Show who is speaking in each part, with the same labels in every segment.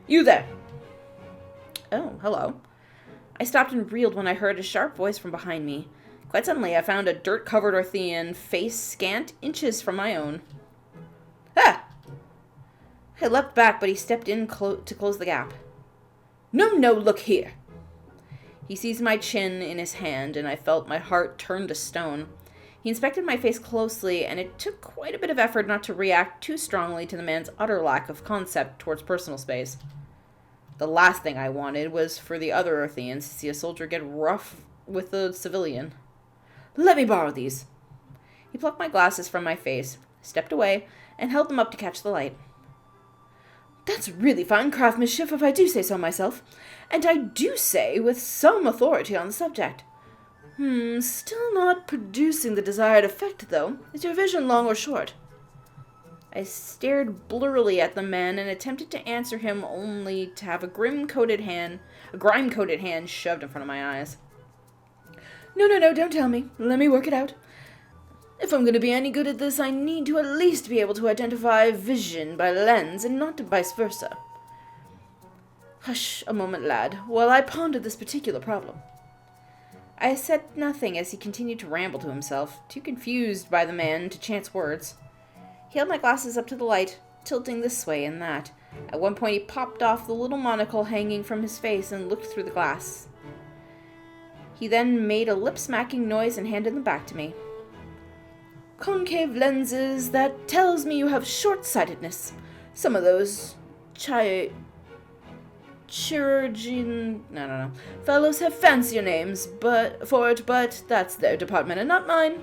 Speaker 1: You there! Oh, hello. I stopped and reeled when I heard a sharp voice from behind me. Quite suddenly, I found a dirt-covered Orthian, face scant inches from my own. Ah! I leapt back, but he stepped in to close the gap. No, look here! He seized my chin in his hand, and I felt my heart turn to stone. He inspected my face closely, and it took quite a bit of effort not to react too strongly to the man's utter lack of concept towards personal space. The last thing I wanted was for the other Earthians to see a soldier get rough with a civilian. Let me borrow these. He plucked my glasses from my face, stepped away, and held them up to catch the light. That's really fine craftsmanship, if I do say so myself, and I do say with some authority on the subject. Still not producing the desired effect, though. Is your vision long or short? I stared blurrily at the man and attempted to answer him, only to have a grime-coated hand shoved in front of my eyes. No, don't tell me. Let me work it out. If I'm going to be any good at this, I need to at least be able to identify vision by lens and not vice versa. Hush a moment, lad, while I ponder this particular problem. I said nothing as he continued to ramble to himself, too confused by the man to chance words. He held my glasses up to the light, tilting this way and that. At one point he popped off the little monocle hanging from his face and looked through the glass. He then made a lip-smacking noise and handed them back to me. Concave lenses, that tells me you have short-sightedness. Some of those chirurgeon... No. Fellows have fancier names but that's their department and not mine.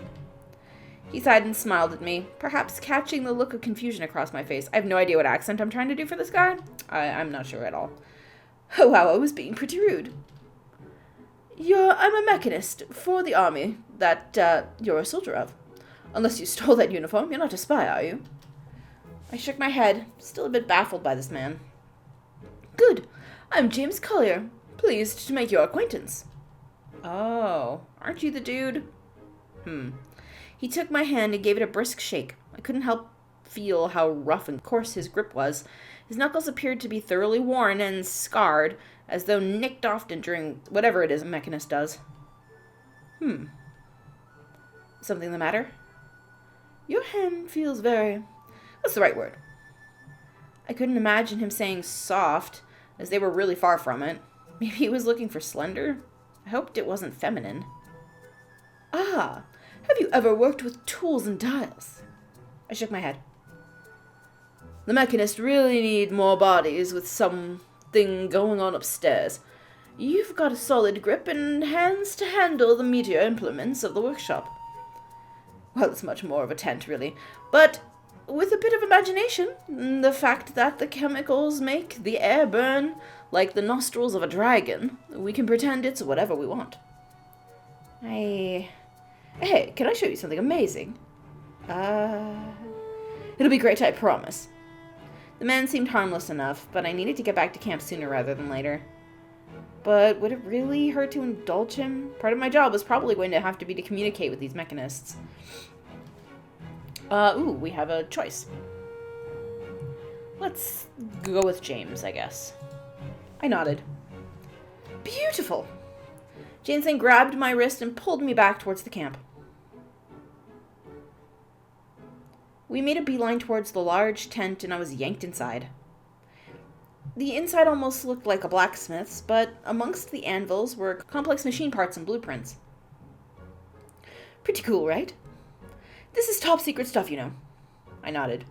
Speaker 1: He sighed and smiled at me, perhaps catching the look of confusion across my face. I have no idea what accent I'm trying to do for this guy. I'm not sure at all. Oh, wow, I was being pretty rude. I'm a mechanist for the army that you're a soldier of. Unless you stole that uniform, you're not a spy, are you? I shook my head, still a bit baffled by this man. Good. I'm James Collier. Pleased to make your acquaintance. Oh, aren't you the dude? He took my hand and gave it a brisk shake. I couldn't help feel how rough and coarse his grip was. His knuckles appeared to be thoroughly worn and scarred, as though nicked often during whatever it is a mechanist does. Something the matter? Your hand feels very... What's the right word? I couldn't imagine him saying soft, as they were really far from it. Maybe he was looking for slender? I hoped it wasn't feminine. Ah, have you ever worked with tools and dials? I shook my head. The mechanists really need more bodies with something going on upstairs. You've got a solid grip and hands to handle the meteor implements of the workshop. Well, it's much more of a tent, really. But with a bit of imagination, the fact that the chemicals make the air burn like the nostrils of a dragon, we can pretend it's whatever we want. Hey, can I show you something amazing? It'll be great, I promise. The man seemed harmless enough, but I needed to get back to camp sooner rather than later. But would it really hurt to indulge him? Part of my job was probably going to have to be to communicate with these mechanists. We have a choice. Let's go with James, I guess. I nodded. Beautiful! James then grabbed my wrist and pulled me back towards the camp. We made a beeline towards the large tent and I was yanked inside. The inside almost looked like a blacksmith's, but amongst the anvils were complex machine parts and blueprints. Pretty cool, right? This is top secret stuff, you know. I nodded.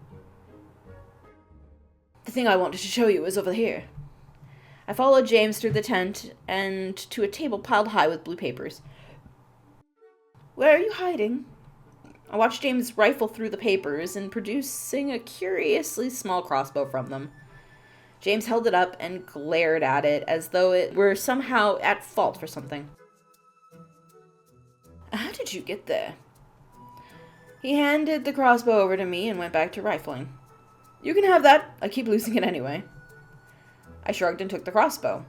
Speaker 1: The thing I wanted to show you is over here. I followed James through the tent and to a table piled high with blue papers. Where are you hiding? I watched James rifle through the papers and producing a curiously small crossbow from them. James held it up and glared at it as though it were somehow at fault for something. How did you get there? He handed the crossbow over to me and went back to rifling. You can have that. I keep losing it anyway. I shrugged and took the crossbow.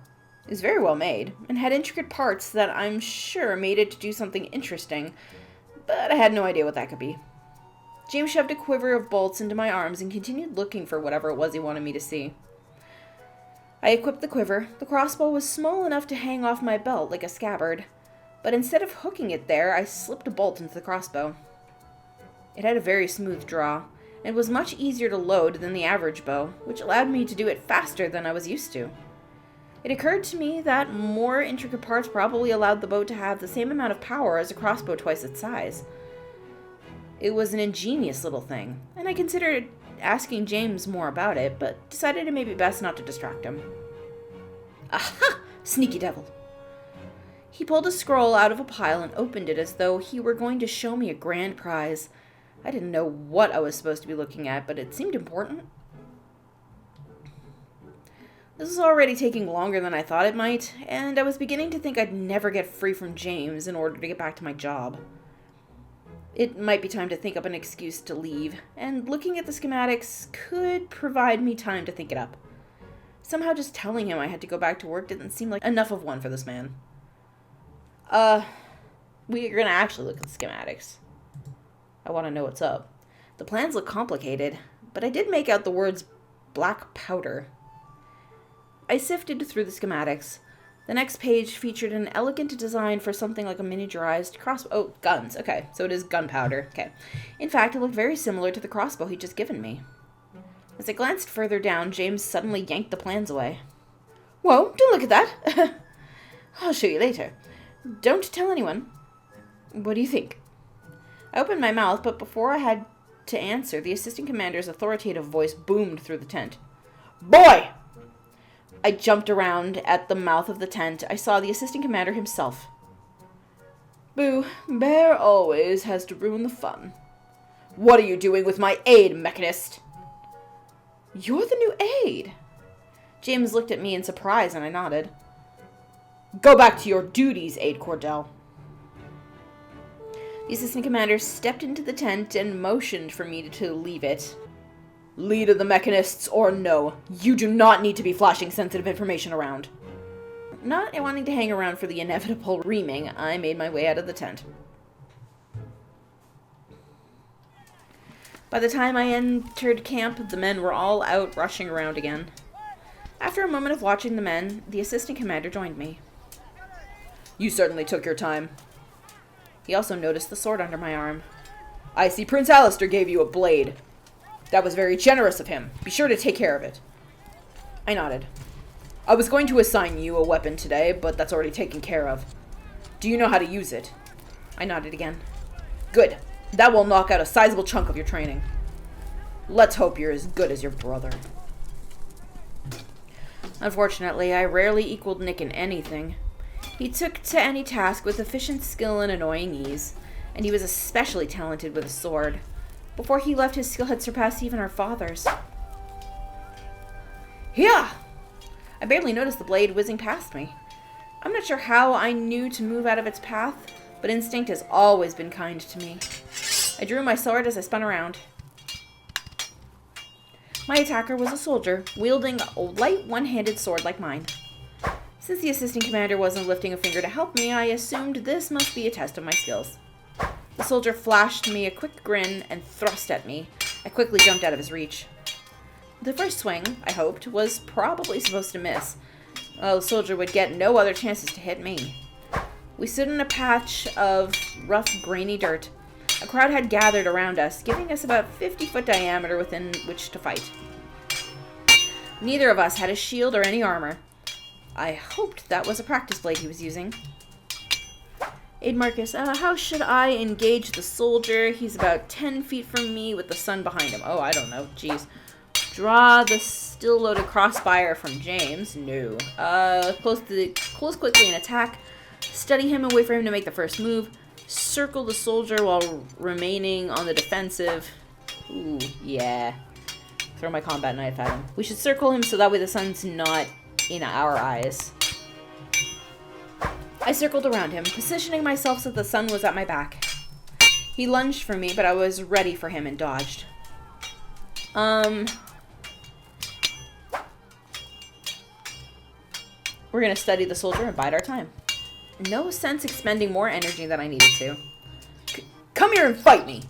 Speaker 1: It was very well made and had intricate parts that I'm sure made it to do something interesting, but I had no idea what that could be. James shoved a quiver of bolts into my arms and continued looking for whatever it was he wanted me to see. I equipped the quiver. The crossbow was small enough to hang off my belt like a scabbard, but instead of hooking it there, I slipped a bolt into the crossbow. It had a very smooth draw, and was much easier to load than the average bow, which allowed me to do it faster than I was used to. It occurred to me that more intricate parts probably allowed the bow to have the same amount of power as a crossbow twice its size. It was an ingenious little thing, and I considered asking James more about it, but decided it may be best not to distract him. Aha! Sneaky devil! He pulled a scroll out of a pile and opened it as though he were going to show me a grand prize. I didn't know what I was supposed to be looking at, but it seemed important. This was already taking longer than I thought it might, and I was beginning to think I'd never get free from James in order to get back to my job. It might be time to think up an excuse to leave, and looking at the schematics could provide me time to think it up. Somehow just telling him I had to go back to work didn't seem like enough of one for this man. We're gonna actually look at the schematics. I want to know what's up. The plans look complicated, but I did make out the words black powder. I sifted through the schematics. The next page featured an elegant design for something like a miniaturized crossbow. Oh, guns. Okay, so it is gunpowder. Okay. In fact, it looked very similar to the crossbow he'd just given me. As I glanced further down, James suddenly yanked the plans away. Whoa, don't look at that. I'll show you later. Don't tell anyone. What do you think? I opened my mouth, but before I had to answer, the assistant commander's authoritative voice boomed through the tent. Boy! I jumped around at the mouth of the tent. I saw the assistant commander himself. Boo, Bear always has to ruin the fun. What are you doing with my aide, mechanist? You're the new aide. James looked at me in surprise, and I nodded. Go back to your duties, Aide Cordell. The assistant commander stepped into the tent and motioned for me to leave it. Leader of the mechanists or no, you do not need to be flashing sensitive information around. Not wanting to hang around for the inevitable reaming, I made my way out of the tent. By the time I entered camp, the men were all out rushing around again. After a moment of watching the men, the assistant commander joined me. You certainly took your time. He also noticed the sword under my arm. I see Prince Alistair gave you a blade. That was very generous of him. Be sure to take care of it. I nodded. I was going to assign you a weapon today, but that's already taken care of. Do you know how to use it? I nodded again. Good. That will knock out a sizable chunk of your training. Let's hope you're as good as your brother. Unfortunately, I rarely equaled Nick in anything. He took to any task with efficient skill and annoying ease, and he was especially talented with a sword. Before he left, his skill had surpassed even our father's. Here! I barely noticed the blade whizzing past me. I'm not sure how I knew to move out of its path, but instinct has always been kind to me. I drew my sword as I spun around. My attacker was a soldier, wielding a light one-handed sword like mine. Since the assistant commander wasn't lifting a finger to help me, I assumed this must be a test of my skills. The soldier flashed me a quick grin and thrust at me. I quickly jumped out of his reach. The first swing, I hoped, was probably supposed to miss. Well, the soldier would get no other chances to hit me. We stood in a patch of rough, grainy dirt. A crowd had gathered around us, giving us about 50-foot diameter within which to fight. Neither of us had a shield or any armor. I hoped that was a practice blade he was using. Aide Marcus, how should I engage the soldier? He's about 10 feet from me with the sun behind him. Oh, I don't know. Jeez. Draw the still-loaded crossfire from James. No. Close quickly and attack. Study him and wait for him to make the first move. Circle the soldier while remaining on the defensive. Ooh, yeah. Throw my combat knife at him. We should circle him so that way the sun's not in our eyes. I circled around him, positioning myself so the sun was at my back. He lunged for me, but I was ready for him and dodged. We're gonna study the soldier and bide our time. No sense expending more energy than I needed to. Come here and fight me!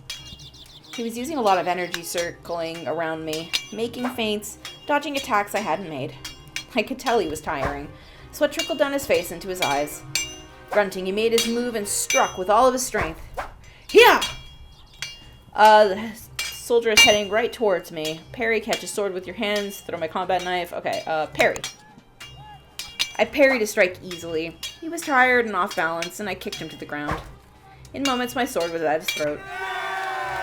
Speaker 1: He was using a lot of energy circling around me, making feints, dodging attacks I hadn't made. I could tell he was tiring. Sweat trickled down his face into his eyes. Grunting, he made his move and struck with all of his strength. Here! The soldier is heading right towards me. Parry, catch a sword with your hands. Throw my combat knife. Okay, parry. I parried his strike easily. He was tired and off balance, and I kicked him to the ground. In moments, my sword was at his throat.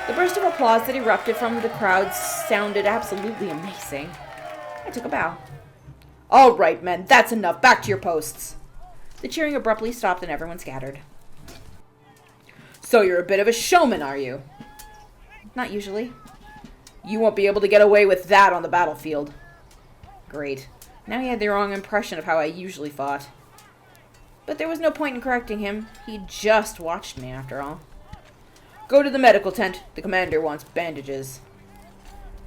Speaker 1: The burst of applause that erupted from the crowd sounded absolutely amazing. I took a bow. All right, men, that's enough. Back to your posts. The cheering abruptly stopped and everyone scattered. So you're a bit of a showman, are you? Not usually. You won't be able to get away with that on the battlefield. Great. Now he had the wrong impression of how I usually fought. But there was no point in correcting him. He just watched me, after all. Go to the medical tent. The commander wants bandages.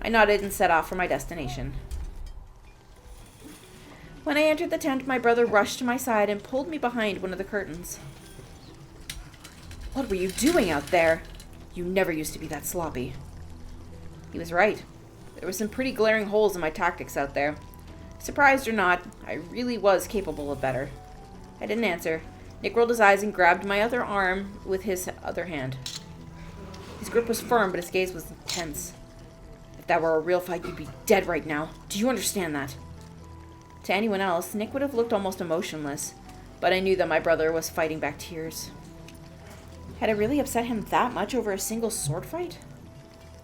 Speaker 1: I nodded and set off for my destination. When I entered the tent, my brother rushed to my side and pulled me behind one of the curtains. What were you doing out there? You never used to be that sloppy. He was right. There were some pretty glaring holes in my tactics out there. Surprised or not, I really was capable of better. I didn't answer. Nick rolled his eyes and grabbed my other arm with his other hand. His grip was firm, but his gaze was intense. If that were a real fight, you'd be dead right now. Do you understand that? To anyone else, Nick would have looked almost emotionless, but I knew that my brother was fighting back tears. Had I really upset him that much over a single sword fight?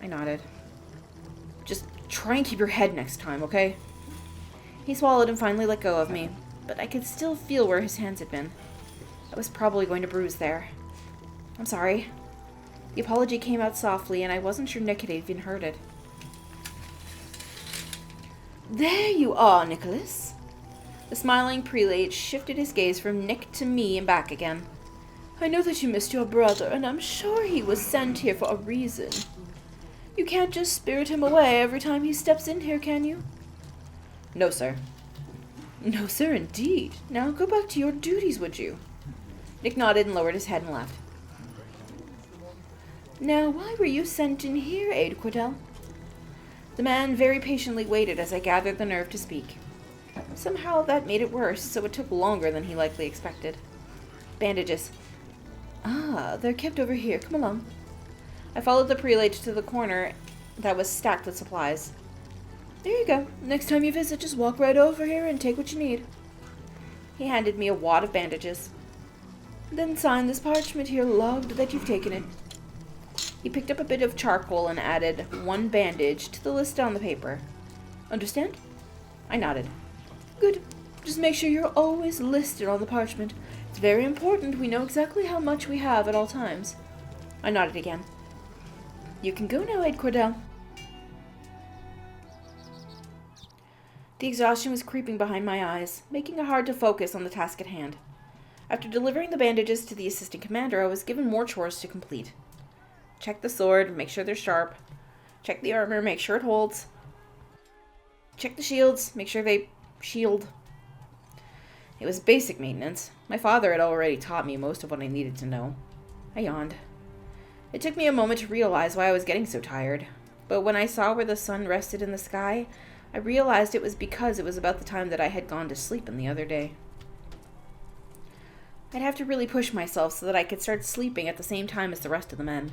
Speaker 1: I nodded. Just try and keep your head next time, okay? He swallowed and finally let go of me, but I could still feel where his hands had been. I was probably going to bruise there. I'm sorry. The apology came out softly, and I wasn't sure Nick had even heard it. There you are, Nicholas. The smiling prelate shifted his gaze from Nick to me and back again. I know that you missed your brother, and I'm sure he was sent here for a reason. You can't just spirit him away every time he steps in here, can you? No, sir. No, sir, indeed. Now go back to your duties, would you? Nick nodded and lowered his head and left. Now, why were you sent in here, Aide Cordell? The man very patiently waited as I gathered the nerve to speak. Somehow that made it worse, so it took longer than he likely expected. Bandages. Ah, they're kept over here. Come along. I followed the prelate to the corner that was stacked with supplies. There you go. Next time you visit, just walk right over here and take what you need. He handed me a wad of bandages. Then sign this parchment here logged that you've taken it. He picked up a bit of charcoal and added one bandage to the list on the paper. Understand? I nodded. Good. Just make sure you're always listed on the parchment. It's very important we know exactly how much we have at all times. I nodded again. You can go now, Aide Cordell. The exhaustion was creeping behind my eyes, making it hard to focus on the task at hand. After delivering the bandages to the assistant commander, I was given more chores to complete. Check the sword, make sure they're sharp. Check the armor, make sure it holds. Check the shields, make sure they shield. It was basic maintenance. My father had already taught me most of what I needed to know. I yawned. It took me a moment to realize why I was getting so tired, but when I saw where the sun rested in the sky, I realized it was because it was about the time that I had gone to sleep in the other day. I'd have to really push myself so that I could start sleeping at the same time as the rest of the men.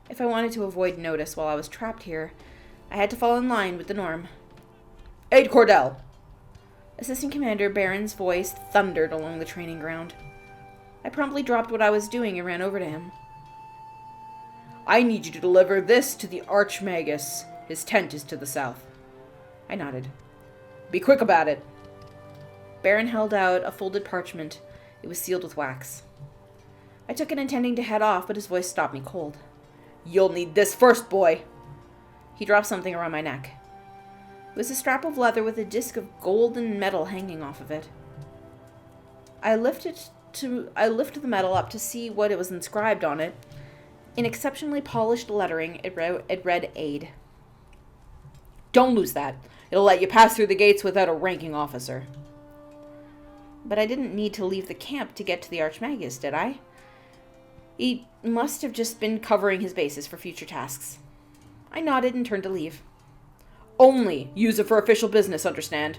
Speaker 1: If I wanted to avoid notice while I was trapped here, I had to fall in line with the norm. Aide Cordell! Assistant Commander Barron's voice thundered along the training ground. I promptly dropped what I was doing and ran over to him. I need you to deliver this to the Archmagus. His tent is to the south. I nodded. Be quick about it. Baron held out a folded parchment. It was sealed with wax. I took it intending to head off, but his voice stopped me cold. You'll need this first, boy. He dropped something around my neck. It was a strap of leather with a disc of golden metal hanging off of it. I lifted the metal up to see what it was inscribed on it. In exceptionally polished lettering, it read Aid. Don't lose that. It'll let you pass through the gates without a ranking officer. But I didn't need to leave the camp to get to the Archmagus, did I? He must have just been covering his bases for future tasks. I nodded and turned to leave. Only use it for official business, understand?